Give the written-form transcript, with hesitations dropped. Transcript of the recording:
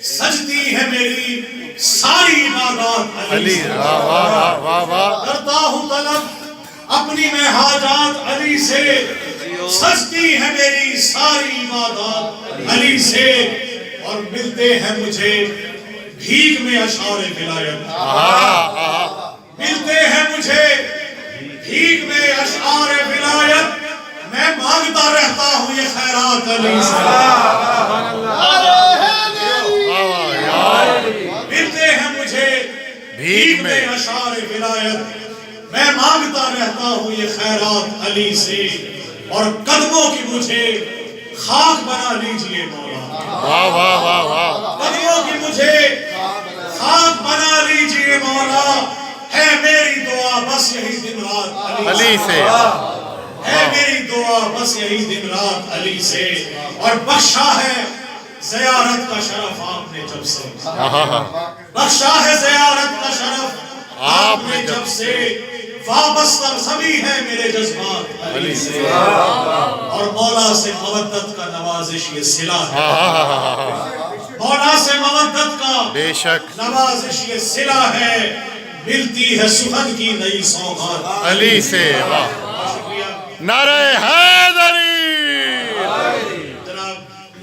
سجتی ہے میری ساری عبادات علی سے، کرتا ہوں طلب اپنی میں حاجات علی سے، سجتی ہے میری ساری عبادات علی سے، اور ملتے ہیں مجھے بھیک میں اشعار ولایت، ملتے ہیں مجھے بھیک میں اشعار ولایت، میں مانگتا رہتا ہوں یہ خیرات علی سے، ملتے ہیں مجھے بھیک میں اشعار ولایت، میں مانگتا رہتا ہوں یہ خیرات علی سے، اور قدموں کی مجھے خاک بنا لیجئے مولا، قدموں کی مجھے خاک بنا لیجئے مولا، ہے میری دعا بس یہی دن رات علی سے، ہے میری دعا بس یہی دن رات علی سے، اور بخشا ہے زیارت کا شرف آپ نے جب سے، بخشا ہے زیارت کا شرف آپ نے جب سے، وابستہ سبھی ہے میرے جذبات علی سے، اور مولا سے مودت کا نوازش یہ صلہ ہے، مولا سے مودت کا بے شک نوازش یہ صلہ ہے، ملتی ہے سخن کی نئی سوغات علی سے، نعرہ حیدری جناب